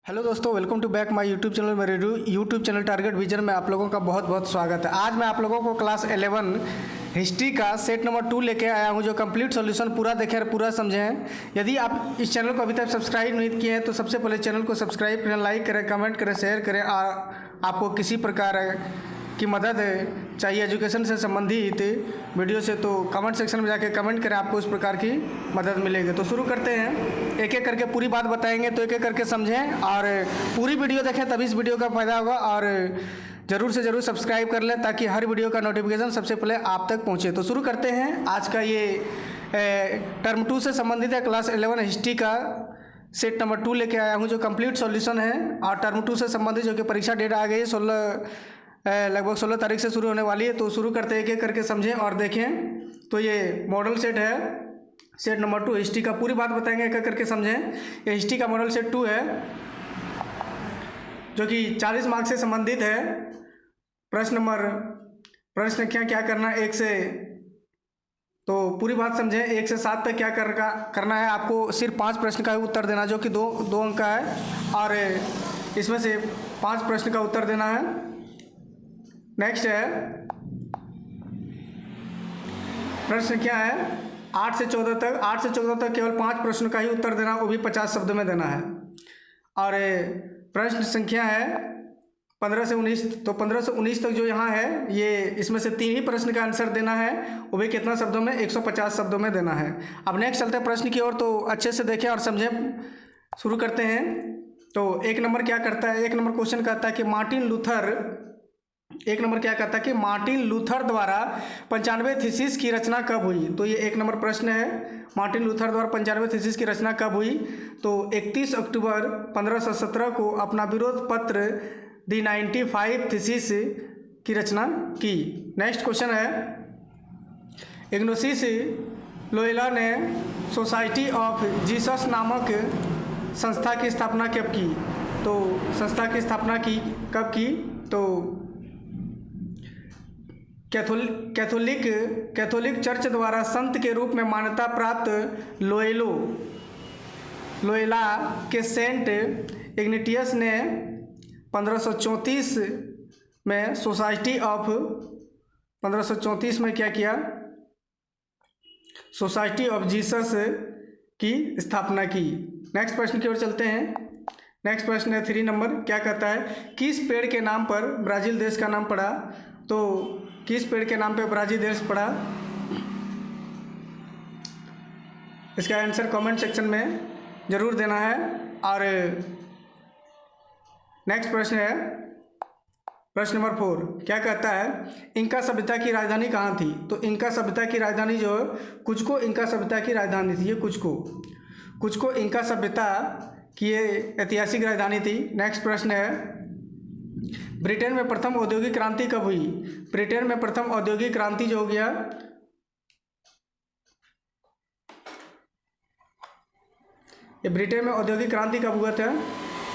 Hello दोस्तों, welcome to back my YouTube channel. मेरे YouTube channel target vision में आप लोगों का बहुत बहुत स्वागत है। आज मैं आप लोगों को क्लास 11 हिस्ट्री का सेट नंबर 2 लेके आया हूं, जो कंप्लीट सॉल्यूशन पूरा देखें और पूरा समझे हैं। यदि आप इस चैनल को अभी तक सब्सक्राइब नहीं किए हैं तो सबसे पहले चैनल को सब्सक्राइब करें, लाइक करें, कमेंट करें, शेयर करें। आपको किसी प्रकार की मदद चाहिए एजुकेशन से संबंधित वीडियो से तो कमेंट सेक्शन में जाके कमेंट करें, आपको इस प्रकार की मदद मिलेगी। तो शुरू करते हैं, एक एक करके पूरी बात बताएंगे तो एक एक करके समझें और पूरी वीडियो देखें, तभी इस वीडियो का फायदा होगा। और ज़रूर से ज़रूर सब्सक्राइब कर लें ताकि हर वीडियो का नोटिफिकेशन सबसे पहले आप तक पहुँचे। तो शुरू करते हैं। आज का ये टर्म 2 से संबंधित है, क्लास 11 हिस्ट्री का सेट नंबर 2 लेके आया हूँ, जो कंप्लीट सॉल्यूशन है। और टर्म 2 से संबंधित जो कि परीक्षा डेट आ गई है, लगभग 16 तारीख से शुरू होने वाली है। तो शुरू करते हैं, एक एक करके समझें और देखें। तो ये मॉडल सेट है, सेट नंबर 2 हिस्ट्री का पूरी बात बताएंगे, एक एक करके समझें। ये हिस्ट्री का मॉडल सेट 2 है, जो कि 40 मार्क्स से संबंधित है। प्रश्न क्या करना है 1 से, तो पूरी बात समझें। 1 से 7 तक क्या करना है आपको। सिर्फ 5 प्रश्न का उत्तर देना, जो कि दो अंक का है, और इसमें से 5 प्रश्न का उत्तर देना है। नेक्स्ट है, प्रश्न क्या है 8 से 14 तक केवल 5 प्रश्नों का ही उत्तर देना, वो भी 50 शब्दों में देना है। और प्रश्न संख्या है 15 से 19, तो 15 से 19 तक जो यहाँ है, ये इसमें से 3 ही प्रश्न का आंसर देना है, वो भी कितना शब्दों में, 150 शब्दों में देना है। अब नेक्स्ट चलते हैं प्रश्न की ओर, तो अच्छे से देखें और समझें। शुरू करते हैं। तो 1 नंबर क्या करता है, 1 नंबर क्वेश्चन कहता है कि मार्टिन लूथर द्वारा 95 थीसिस की रचना कब हुई। तो ये 1 नंबर प्रश्न है, मार्टिन लूथर द्वारा 95 थीसिस की रचना कब हुई। तो 31 अक्टूबर 1517 को अपना विरोध पत्र दी 95 थीसिस की रचना की। नेक्स्ट क्वेश्चन है, इग्नाशियस लोयोला ने सोसाइटी ऑफ जीसस नामक संस्था की स्थापना कब की। तो संस्था की स्थापना कब की, तो कैथोलिक चर्च द्वारा संत के रूप में मान्यता प्राप्त लोयोला के सेंट इग्नेटियस ने 1534 में सोसाइटी में क्या किया, सोसाइटी ऑफ जीसस की स्थापना की। नेक्स्ट प्रश्न की ओर चलते हैं। नेक्स्ट प्रश्न है 3 नंबर, क्या कहता है, किस पेड़ के नाम पर ब्राज़ील देश का नाम पड़ा। तो किस पेड़ के नाम पे ब्राज़ील देश पड़ा, इसका आंसर कमेंट सेक्शन में ज़रूर देना है। और नेक्स्ट प्रश्न है प्रश्न नंबर 4, क्या कहता है, इंका सभ्यता की राजधानी कहाँ थी। तो इंका सभ्यता की राजधानी जो कुज्को इंका सभ्यता की राजधानी थी, ये कुज्को इंका सभ्यता की ये ऐतिहासिक राजधानी थी। नेक्स्ट प्रश्न है, ब्रिटेन में प्रथम औद्योगिक क्रांति कब हुई। ब्रिटेन में प्रथम औद्योगिक क्रांति जो हो गया, ये ब्रिटेन में औद्योगिक क्रांति कब हुआ था।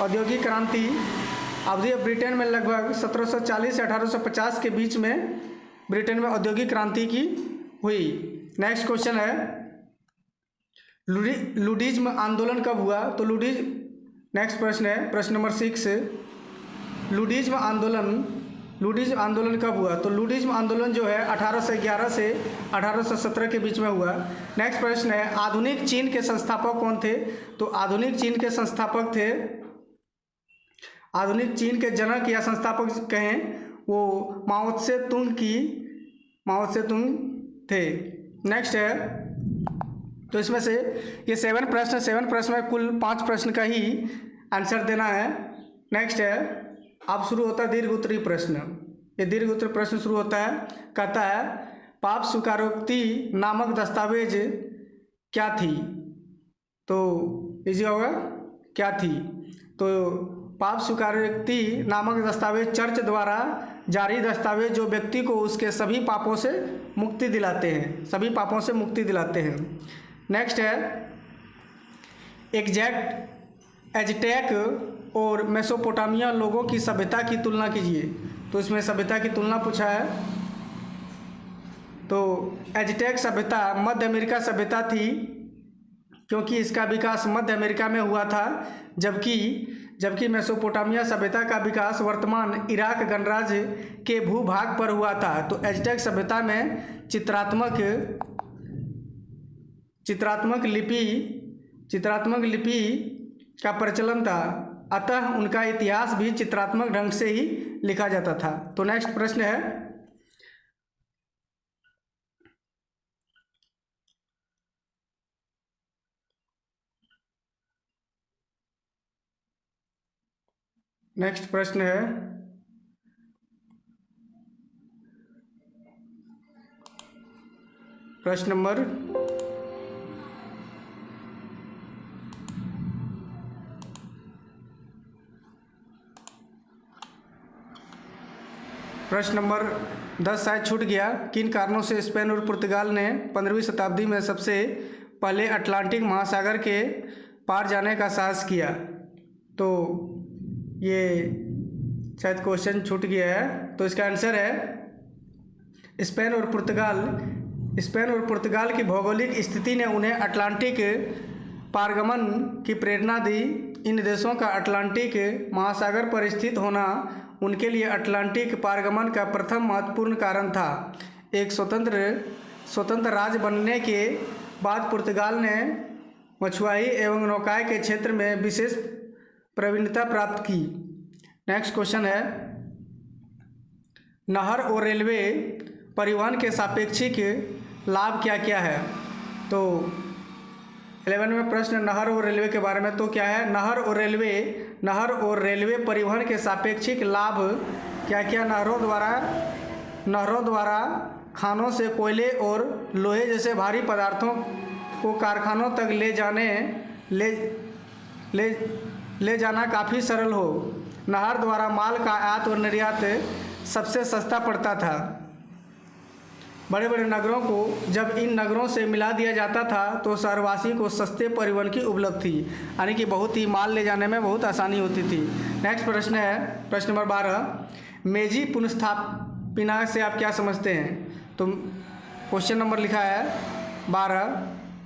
औद्योगिक क्रांति अवधि ब्रिटेन में लगभग 1740 से 1850 के बीच में ब्रिटेन में औद्योगिक क्रांति की हुई। नेक्स्ट क्वेश्चन है, लुडीज्म आंदोलन कब हुआ। तो नेक्स्ट प्रश्न है प्रश्न नंबर 6, लुडीज्म आंदोलन कब हुआ। तो लुडीज्म आंदोलन जो है 1811 से 1817 के बीच में हुआ। नेक्स्ट प्रश्न है, आधुनिक चीन के संस्थापक कौन थे। तो आधुनिक चीन के संस्थापक थे, आधुनिक चीन के जनक या संस्थापक कहें, वो माओ त्से तुंग थे। नेक्स्ट है, तो इसमें से ये 7 प्रश्न में कुल 5 प्रश्न का ही आंसर देना है। नेक्स्ट है, अब शुरू होता है दीर्घ उत्तरीय प्रश्न। ये दीर्घ उत्तरीय प्रश्न शुरू होता है, कहता है, पाप स्वीकारोक्ति नामक दस्तावेज क्या थी। तो इजी होगा, क्या थी। तो पाप स्वीकारोक्ति नामक दस्तावेज चर्च द्वारा जारी दस्तावेज, जो व्यक्ति को उसके सभी पापों से मुक्ति दिलाते हैं। नेक्स्ट है, एज़टेक और मेसोपोटामिया लोगों की सभ्यता की तुलना कीजिए। तो इसमें सभ्यता की तुलना पूछा है। तो एज़टेक सभ्यता मध्य अमेरिका सभ्यता थी, क्योंकि इसका विकास मध्य अमेरिका में हुआ था, जबकि जबकि मेसोपोटामिया सभ्यता का विकास वर्तमान इराक गणराज्य के भूभाग पर हुआ था। तो एज़टेक सभ्यता में चित्रात्मक लिपि का प्रचलन था, अतः उनका इतिहास भी चित्रात्मक ढंग से ही लिखा जाता था। तो नेक्स्ट प्रश्न है, नेक्स्ट प्रश्न है प्रश्न नंबर प्रश्न नंबर 10 शायद छूट गया। किन कारणों से स्पेन और पुर्तगाल ने 15वीं शताब्दी में सबसे पहले अटलांटिक महासागर के पार जाने का साहस किया? तो ये शायद क्वेश्चन छूट गया है। तो इसका आंसर है स्पेन और पुर्तगाल की भौगोलिक स्थिति ने उन्हें अटलांटिक पारगमन की प्रेरणा दी। इन देशों का अटलांटिक महासागर पर स्थित होना उनके लिए अटलांटिक पारगमन का प्रथम महत्वपूर्ण कारण था। एक स्वतंत्र राज्य बनने के बाद पुर्तगाल ने मछुआई एवं नौकाई के क्षेत्र में विशेष प्रवीणता प्राप्त की। नेक्स्ट क्वेश्चन है, नहर और रेलवे परिवहन के सापेक्षिक लाभ क्या क्या है? तो 11वें प्रश्न प्रश्न नहर और रेलवे के बारे में। तो क्या है, नहर और रेलवे परिवहन के सापेक्षिक लाभ क्या क्या? नहरों द्वारा खानों से कोयले और लोहे जैसे भारी पदार्थों को कारखानों तक ले जाना काफ़ी सरल हो। नहर द्वारा माल का आयात और निर्यात सबसे सस्ता पड़ता था। बड़े बड़े नगरों को जब इन नगरों से मिला दिया जाता था तो शहरवासियों को सस्ते परिवहन की उपलब्ध थी, यानी कि बहुत ही माल ले जाने में बहुत आसानी होती थी। नेक्स्ट प्रश्न है प्रश्न नंबर 12, मेजी पुनर्स्थापना से आप क्या समझते हैं? तो क्वेश्चन नंबर लिखा है 12।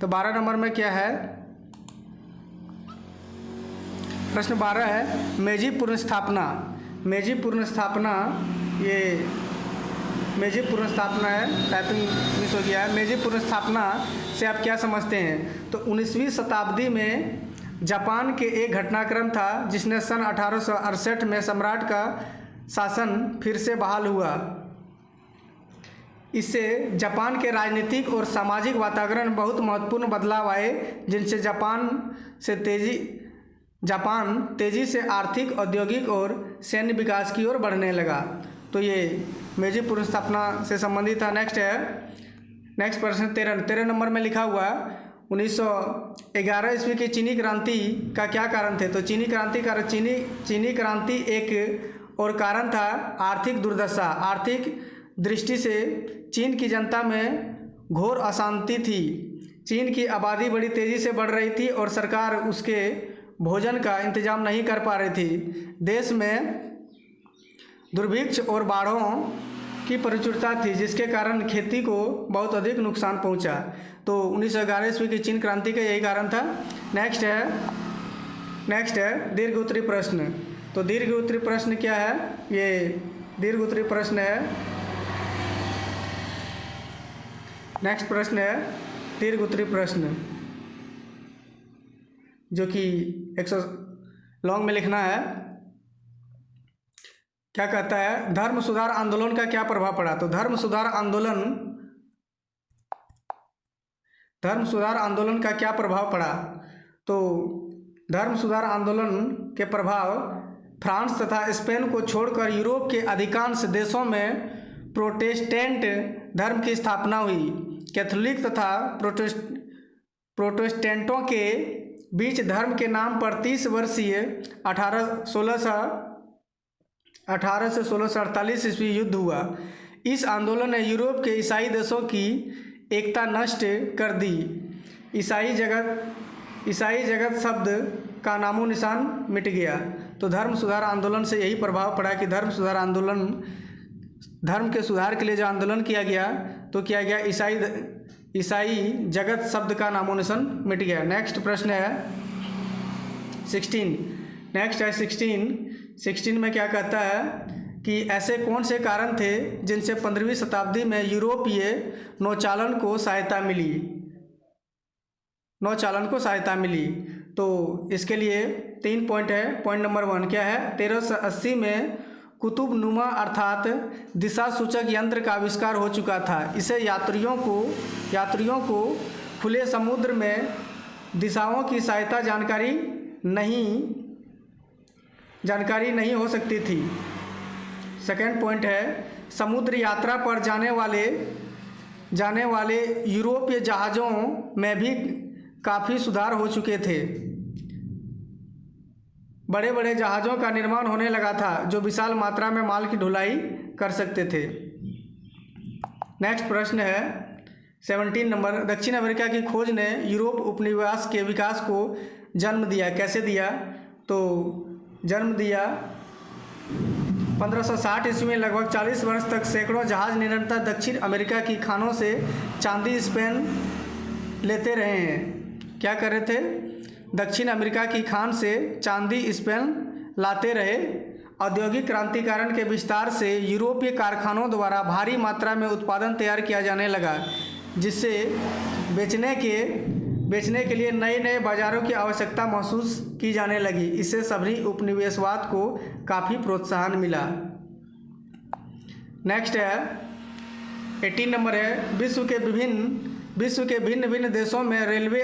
तो 12 नंबर में क्या है? प्रश्न 12 है मेजी पुनर्स्थापना है, टाइपिंग मिस हो गया है। मेजी पुनर्स्थापना से आप क्या समझते हैं? तो 19वीं शताब्दी में जापान के एक घटनाक्रम था जिसने सन 1868 में सम्राट का शासन फिर से बहाल हुआ। इससे जापान के राजनीतिक और सामाजिक वातावरण में बहुत महत्वपूर्ण बदलाव आए, जिनसे जापान तेज़ी से आर्थिक, औद्योगिक और सैन्य विकास की ओर बढ़ने लगा। तो ये मेजी पुनर्स्थापना से संबंधित था। नेक्स्ट प्रश्न 13 नंबर में लिखा हुआ 1911 ईस्वी की चीनी क्रांति का क्या कारण थे? तो चीनी क्रांति एक और कारण था आर्थिक दुर्दशा। आर्थिक दृष्टि से चीन की जनता में घोर अशांति थी। चीन की आबादी बड़ी तेज़ी से बढ़ रही थी और सरकार उसके भोजन का इंतजाम नहीं कर पा रही थी। देश में दुर्भिक्ष और बाढ़ों की प्रचुरता थी, जिसके कारण खेती को बहुत अधिक नुकसान पहुंचा। तो 1911 ईस्वी की चीन क्रांति का यही कारण था। नेक्स्ट है दीर्घ उत्तरी प्रश्न। तो दीर्घ उत्तरी प्रश्न क्या है? ये दीर्घ उत्तरी प्रश्न है। नेक्स्ट प्रश्न है दीर्घ उत्तरी प्रश्न, जो कि 100 लॉन्ग में लिखना है। क्या कहता है, धर्म सुधार आंदोलन का क्या प्रभाव पड़ा? तो धर्म सुधार आंदोलन का क्या प्रभाव पड़ा? तो धर्म सुधार आंदोलन के प्रभाव फ्रांस तथा स्पेन को छोड़कर यूरोप के अधिकांश देशों में प्रोटेस्टेंट धर्म की स्थापना हुई। कैथोलिक तथा प्रोटेस्टेंटों के बीच धर्म के नाम पर 30 वर्षीय 1800 से 1648 ईस्वी युद्ध हुआ। इस आंदोलन ने यूरोप के ईसाई देशों की एकता नष्ट कर दी। ईसाई जगत शब्द का नामो निशान मिट गया। तो धर्म सुधार आंदोलन से यही प्रभाव पड़ा कि धर्म के सुधार के लिए जो आंदोलन किया गया, तो किया गया ईसाई जगत शब्द का नामो निशान मिट गया। नेक्स्ट प्रश्न है 16, नेक्स्ट है 16 में क्या कहता है कि ऐसे कौन से कारण थे जिनसे 15वीं शताब्दी में यूरोपीय नौचालन को सहायता मिली। तो इसके लिए 3 पॉइंट है। पॉइंट नंबर 1 क्या है, 1380 में कुतुबनुमा अर्थात दिशा सूचक यंत्र का आविष्कार हो चुका था। इसे यात्रियों को खुले समुद्र में दिशाओं की सहायता जानकारी नहीं हो सकती थी। सेकेंड पॉइंट है, समुद्र यात्रा पर जाने वाले यूरोपीय जहाज़ों में भी काफ़ी सुधार हो चुके थे। बड़े बड़े जहाज़ों का निर्माण होने लगा था जो विशाल मात्रा में माल की ढुलाई कर सकते थे। नेक्स्ट प्रश्न है 17 नंबर, दक्षिण अमेरिका की खोज ने यूरोप उपनिवेश के विकास को जन्म दिया। कैसे दिया? तो जन्म दिया 1560 ईस्वी में। लगभग 40 वर्ष तक सैकड़ों जहाज निरंतर दक्षिण अमेरिका की खानों से चांदी स्पेन लेते रहे हैं। क्या कर रहे थे? दक्षिण अमेरिका की खान से चांदी स्पेन लाते रहे। औद्योगिक क्रांतिकरण के विस्तार से यूरोपीय कारखानों द्वारा भारी मात्रा में उत्पादन तैयार किया जाने लगा, जिससे बेचने के लिए नए नए बाज़ारों की आवश्यकता महसूस की जाने लगी। इससे सभी उपनिवेशवाद को काफ़ी प्रोत्साहन मिला। नेक्स्ट है 18 नंबर है, विश्व के भिन्न भिन्न देशों में रेलवे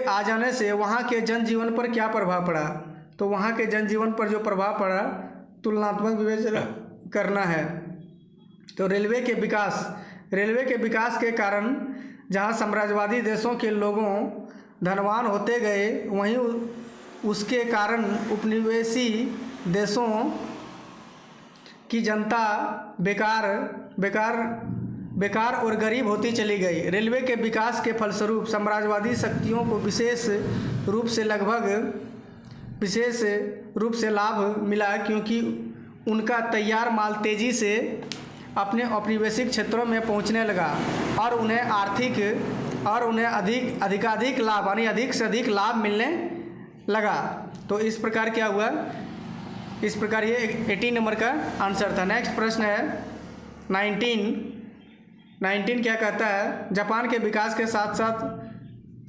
आ जाने से वहाँ के जनजीवन पर क्या प्रभाव पड़ा? तो वहाँ के जनजीवन पर जो प्रभाव पड़ा तुलनात्मक विवेचना करना है। तो रेलवे के विकास के कारण जहाँ साम्राज्यवादी देशों के लोगों धनवान होते गए, वहीं उसके कारण उपनिवेशी देशों की जनता बेकार और गरीब होती चली गई। रेलवे के विकास के फलस्वरूप साम्राज्यवादी शक्तियों को विशेष रूप से लाभ मिला, क्योंकि उनका तैयार माल तेज़ी से अपने औपनिवेशिक क्षेत्रों में पहुंचने लगा और उन्हें अधिकाधिक लाभ यानी अधिक से अधिक लाभ मिलने लगा। तो इस प्रकार क्या हुआ? इस प्रकार ये 18 नंबर का आंसर था। नेक्स्ट प्रश्न है 19 क्या कहता है, जापान के विकास के साथ साथ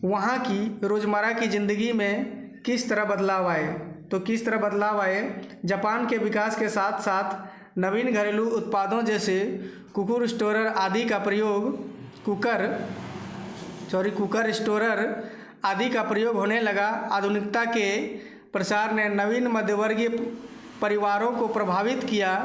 वहाँ की रोज़मर्रा की ज़िंदगी में किस तरह बदलाव आए? तो किस तरह बदलाव आए? जापान के विकास के साथ साथ नवीन घरेलू उत्पादों जैसे कुकर स्टोरर आदि का प्रयोग होने लगा। आधुनिकता के प्रसार ने नवीन मध्यवर्गीय परिवारों को प्रभावित किया।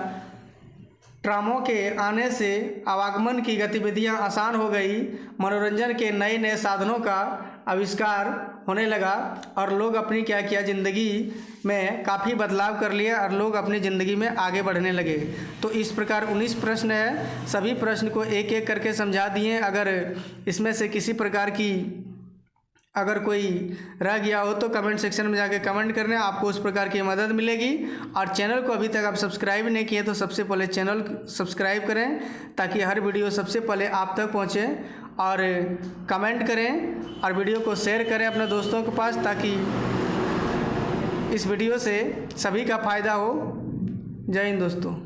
ट्रामों के आने से आवागमन की गतिविधियां आसान हो गई। मनोरंजन के नए नए साधनों का आविष्कार होने लगा और लोग अपनी ज़िंदगी में काफ़ी बदलाव कर लिया और लोग अपनी ज़िंदगी में आगे बढ़ने लगे। तो इस प्रकार 19 प्रश्न है, सभी प्रश्न को एक एक करके समझा दिए। अगर इसमें से किसी प्रकार की अगर कोई रह गया हो तो कमेंट सेक्शन में जाके कमेंट करना, आपको उस प्रकार की मदद मिलेगी। और चैनल को अभी तक आप सब्सक्राइब नहीं किए तो सबसे पहले चैनल सब्सक्राइब करें ताकि हर वीडियो सबसे पहले आप तक पहुंचे, और कमेंट करें और वीडियो को शेयर करें अपने दोस्तों के पास ताकि इस वीडियो से सभी का फ़ायदा हो। जय हिंद दोस्तों।